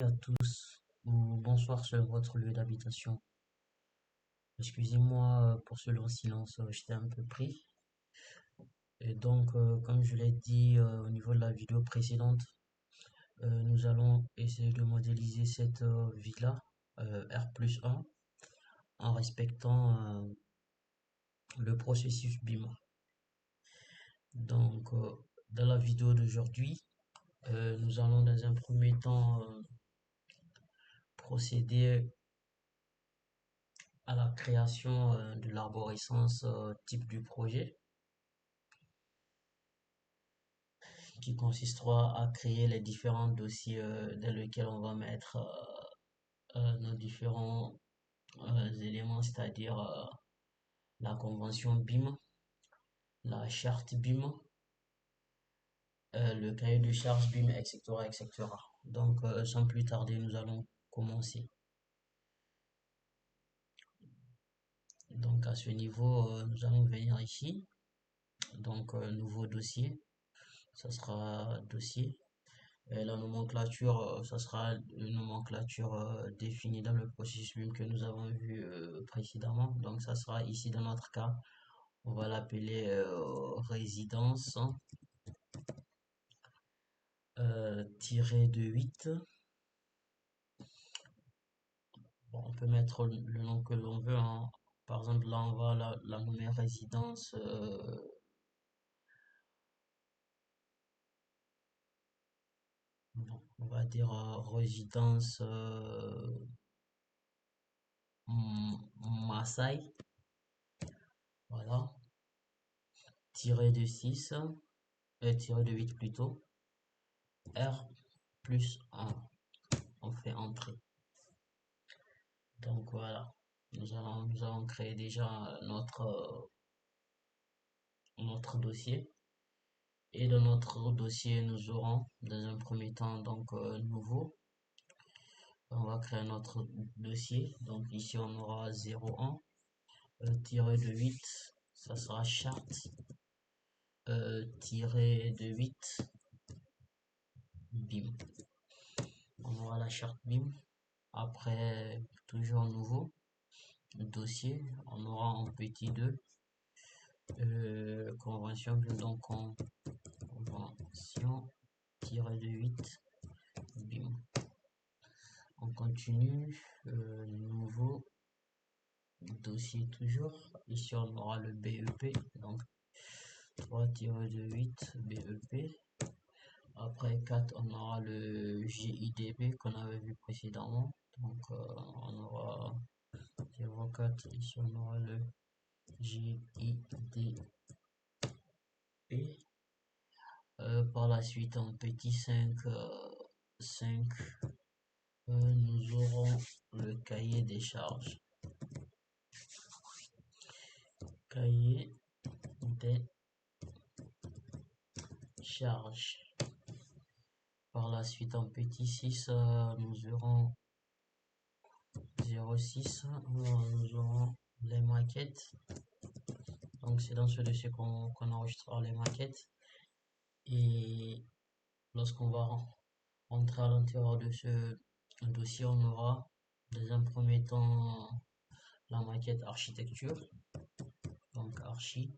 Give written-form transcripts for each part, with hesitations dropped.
À tous, ou bonsoir sur votre lieu d'habitation. Excusez-moi pour ce long silence, j'étais un peu pris. Et donc, comme je l'ai dit au niveau de la vidéo précédente, nous allons essayer de modéliser cette villa R+1 en respectant le processus BIM. Donc, dans la vidéo d'aujourd'hui, nous allons dans un premier temps procéder à la création de l'arborescence type du projet, qui consistera à créer les différents dossiers dans lesquels on va mettre nos différents éléments, c'est-à-dire la convention BIM, la charte BIM, le cahier de charge BIM, etc., etc. Donc, sans plus tarder, nous allons commencer. Donc, à ce niveau, nous allons venir ici. Donc, nouveau dossier, ça sera dossier. Et la nomenclature, ça sera une nomenclature définie dans le processus BIM que nous avons vu précédemment. Donc, ça sera ici dans notre cas, on va l'appeler résidence tiré de 8. Bon, on peut mettre le nom que l'on veut, hein. Par exemple, là, on va la nommer résidence. Non, on va dire résidence Maasai. Voilà. Tiré de 6, tiré de 8 plutôt. R+1. On fait entrer. Donc voilà. Nous allons créer déjà notre dossier. Et dans notre dossier, nous aurons dans un premier temps donc nouveau. On va créer notre dossier. Donc ici on aura 01 tiré de 8. Ça sera charte tiré de 8 BIM. On aura la charte BIM. Après, toujours nouveau dossier, on aura en petit 2 convention BIM. Donc convention tiré de 8 BIM. On continue, nouveau dossier toujours. Ici on aura le BEP, donc 3-8 BEP. Après 4, on aura le GIDP qu'on avait vu précédemment. Donc on aura 04, ici on aura le GIDP. Par la suite, en petit 5, 5 nous aurons le cahier des charges. Cahier des charges. Par la suite, en petit 6, nous aurons 06, nous aurons les maquettes. Donc, c'est dans ce dossier qu'on enregistrera les maquettes. Et lorsqu'on va rentrer à l'intérieur de ce dossier, on aura dans un premier temps la maquette architecture. Donc, architecture,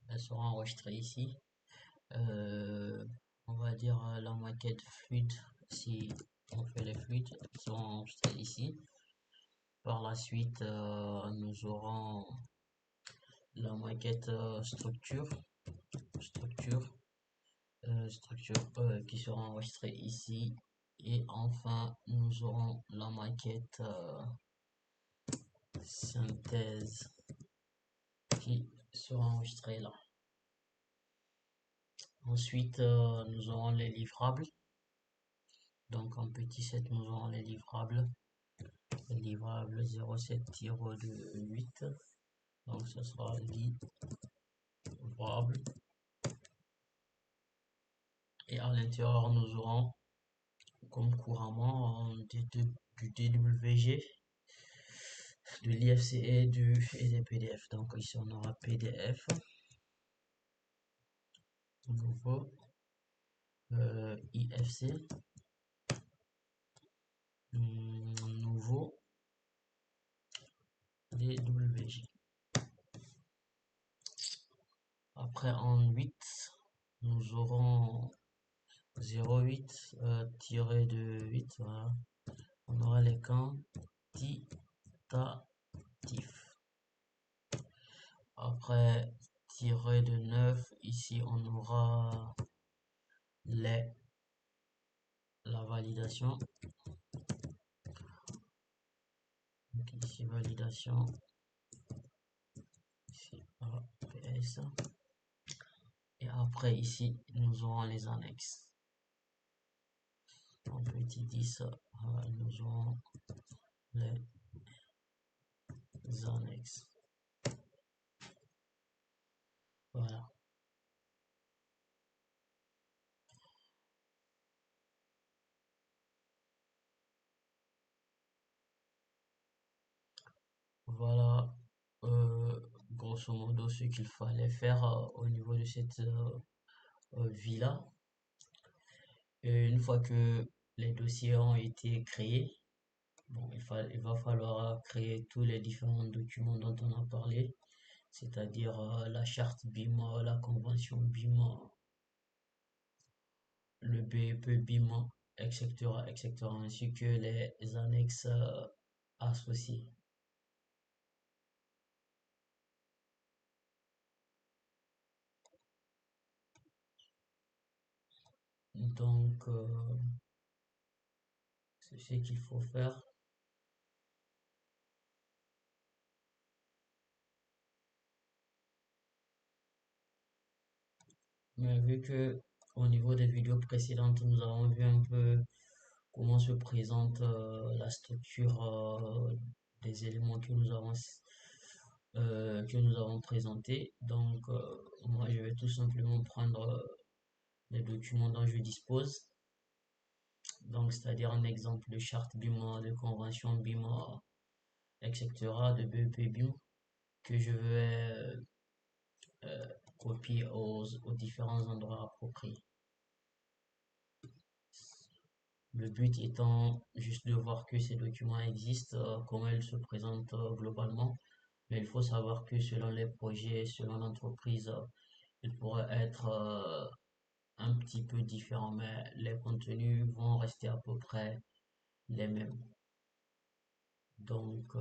elle sera enregistrée ici. On va dire la maquette fluide, si on fait les fluides, seront enregistrés ici. Par la suite, nous aurons la maquette structure qui sera enregistrée ici. Et enfin, nous aurons la maquette synthèse qui sera enregistrée là. Ensuite, nous aurons les livrables. Donc en petit 7, nous aurons les livrables. Livrable 07-8. Donc ce sera livrable. Et à l'intérieur, nous aurons, comme couramment, du DWG, de l'IFCE et des PDF. Donc ici, on aura PDF. Nouveau. FC, nouveau DWG. Après en 8, nous aurons 08 tiré de 8, voilà. On aura les quantitatifs. Après tiré de 9, ici on aura la validation. Donc ici validation, ici PS. Et après ici nous aurons les annexes. En petit 10, nous aurons les annexes. Voilà. Voilà, grosso modo, ce qu'il fallait faire au niveau de cette villa. Et une fois que les dossiers ont été créés, bon, il va falloir créer tous les différents documents dont on a parlé, c'est-à-dire la charte BIM, la convention BIM, le BEP BIM, etc., etc., ainsi que les annexes associées. Donc, c'est ce qu'il faut faire. Mais vu que au niveau des vidéos précédentes, nous avons vu un peu comment se présente la structure des éléments que nous avons présentés. Donc, moi, je vais tout simplement prendre les documents dont je dispose. Donc, c'est-à-dire un exemple de charte BIM, de convention BIM, etc., de BEP BIM, que je vais euh, copier aux différents endroits appropriés. Le but étant juste de voir que ces documents existent, comment ils se présentent globalement. Mais il faut savoir que selon les projets, selon l'entreprise, ils pourraient être un petit peu différents, mais les contenus vont rester à peu près les mêmes. Donc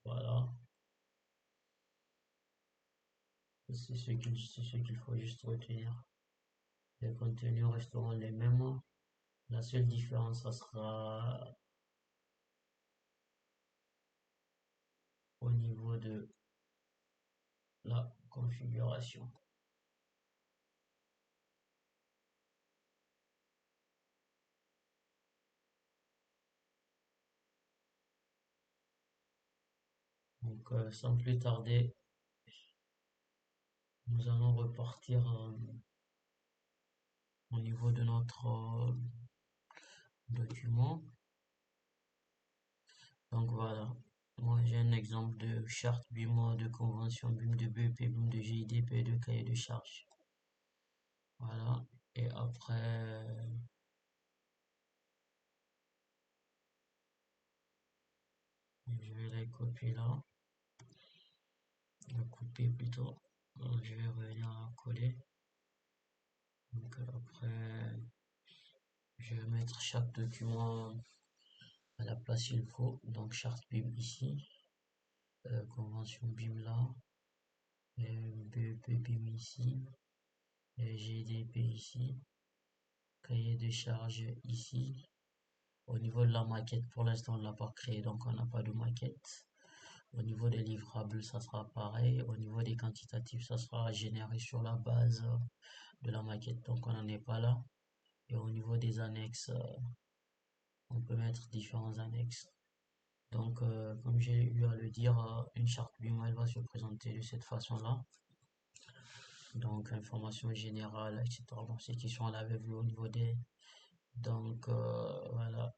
voilà, c'est ce qu'il faut juste retenir. Les contenus resteront les mêmes. La seule différence, ça sera au niveau de la configuration. Donc sans plus tarder, nous allons repartir au niveau de notre document. Donc voilà, moi j'ai un exemple de charte BIM, de convention BIM, de BEP BIM, de GIDP, de cahier de charge. Voilà, et après, je vais les copier là, couper plutôt. Donc, je vais revenir à coller. Donc après, je vais mettre chaque document à la place qu'il faut. Donc charte BIM ici, convention BIM là, BEP BIM ici, GDP ici, cahier de charge ici. Au niveau de la maquette, pour l'instant, on ne l'a pas créé, donc on n'a pas de maquette. Au niveau des livrables, ça sera pareil. Au niveau des quantitatifs, ça sera généré sur la base de la maquette, donc on n'en est pas là. Et au niveau des annexes, on peut mettre différents annexes. Donc, comme j'ai eu à le dire, une charte BIM, elle va se présenter de cette façon-là. Donc, information générale, etc. Bon, ces questions, on l'avait vu au niveau des... Donc, voilà.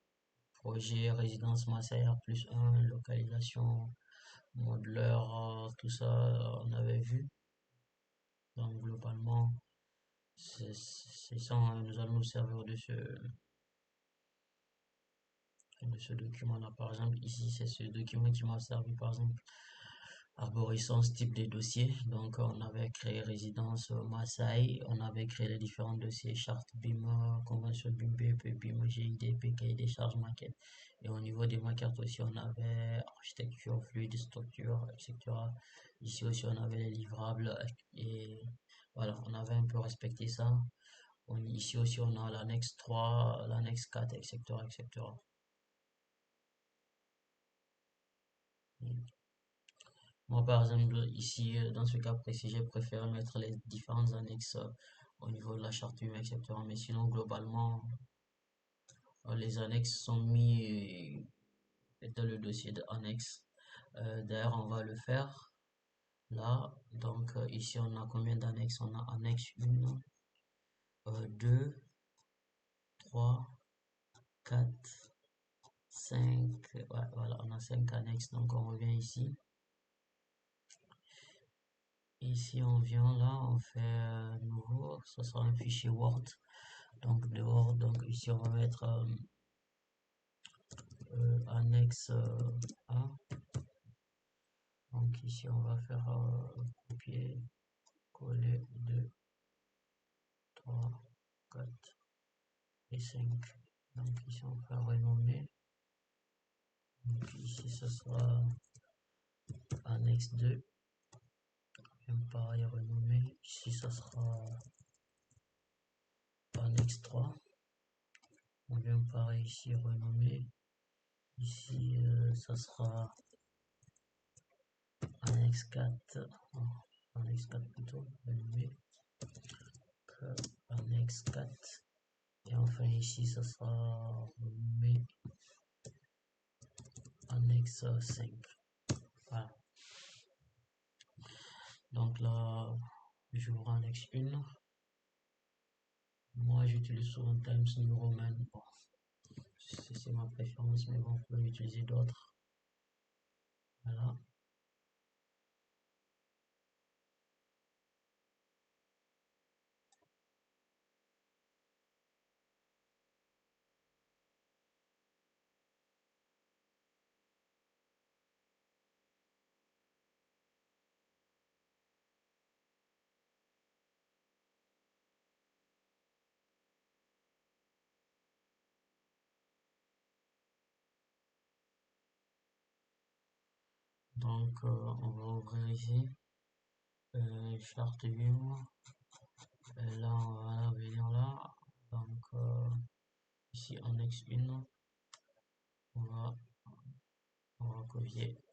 Projet, résidence Massaïa plus 1, localisation, modeleur, tout ça, on avait vu. Donc, globalement, C'est ça, hein, nous allons nous servir de ce document-là. Par exemple, ici, c'est ce document qui m'a servi, par exemple, arborescence type de dossier. Donc, on avait créé résidence Maasai, on avait créé les différents dossiers, charte BIM, convention BIM, BP, BIM, GID, cahier des charges, maquettes. Et au niveau des maquettes aussi, on avait architecture, fluide, structure, etc. Ici aussi, on avait les livrables et voilà, on avait un peu respecté ça. Ici aussi, on a l'annexe 3, l'annexe 4, etc., etc. Moi, par exemple, ici, dans ce cas précis, j'ai préféré mettre les différentes annexes au niveau de la charte humaine, etc. Mais sinon, globalement, les annexes sont mis dans le dossier d'annexe. D'ailleurs, on va le faire là. Donc, ici, on a combien d'annexes? On a annexe 1, 2, 3, 4, 5. Ouais, voilà, on a 5 annexes. Donc, on revient ici. Ici, on vient là, on fait nouveau. Ça sera un fichier Word. Donc dehors, donc ici on va mettre annexe 1. Donc ici on va faire copier, coller 2, 3, 4 et 5. Donc ici on va renommer. Donc ici ce sera annexe 2. Même pareil renommer. Ici ça sera annexe 3. On vient pareil ici renommer. Ici ça sera annexe 4. Annexe 4 plutôt, renommé. Annexe 4. Et enfin ici, ça sera nommé annexe 5. Voilà. Donc là, j'ouvre annexe 1. Moi, j'utilise souvent Times New Roman. Bon, c'est ma préférence, mais bon, vous pouvez utiliser d'autres. Voilà. Donc, on va ouvrir ici. Charte view. Là, on va venir là. Donc, ici, annexe 1. On va, on va copier.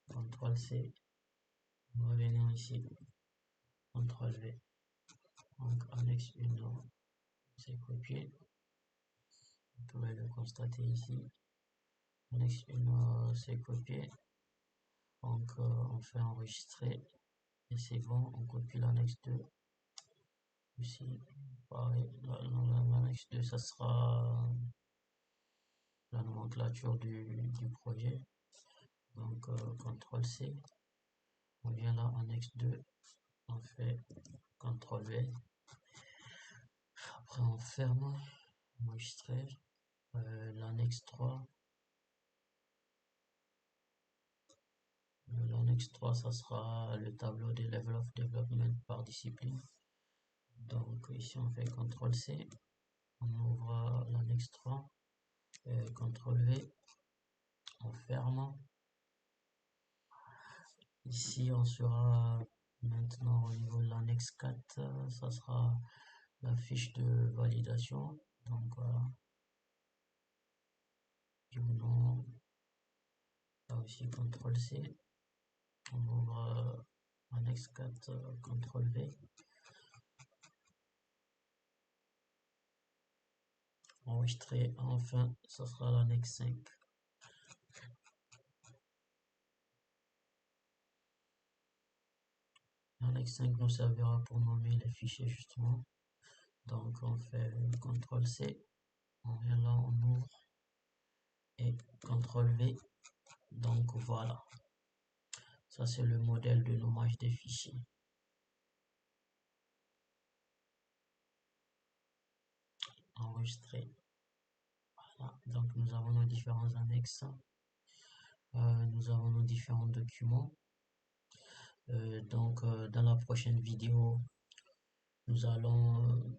CTRL-C. On va venir ici. CTRL-V. Donc, annexe 1, c'est copié. Vous pouvez le constater ici. Annexe 1, c'est copié. Donc, on fait enregistrer. Et c'est bon. On copie l'annexe 2. Ici, pareil. L'annexe 2, ça sera la nomenclature du projet. Donc, CTRL-C. On vient là, annexe 2. On fait CTRL-V. Après, on ferme. Enregistrer. L'annexe 3. L'annexe 3, ça sera le tableau de level of development par discipline. Donc ici on fait CTRL-C, on ouvre l'annexe 3, CTRL-V, on ferme. Ici on sera maintenant au niveau de l'annexe 4, ça sera la fiche de validation. Donc voilà, du nom, là aussi CTRL-C, on ouvre annexe 4, CTRL-V. Enregistrer, enfin, ça sera l'annexe 5. L'annexe 5 nous servira pour nommer les fichiers justement. Donc on fait CTRL-C, on vient là, on ouvre et CTRL-V. Donc voilà, ça c'est le modèle de nommage des fichiers. enregistrer. Voilà. Donc nous avons nos différents annexes, nous avons nos différents documents. Dans la prochaine vidéo, nous allons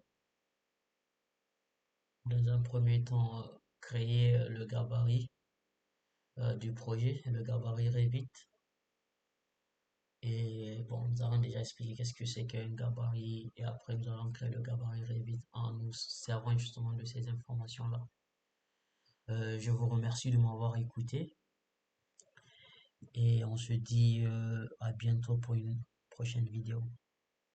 dans un premier temps créer le gabarit du projet, le gabarit Revit. Et bon, nous avons déjà expliqué qu'est-ce que c'est qu'un gabarit et après nous allons créer le gabarit Revit en nous servant justement de ces informations-là. Je vous remercie de m'avoir écouté et on se dit à bientôt pour une prochaine vidéo.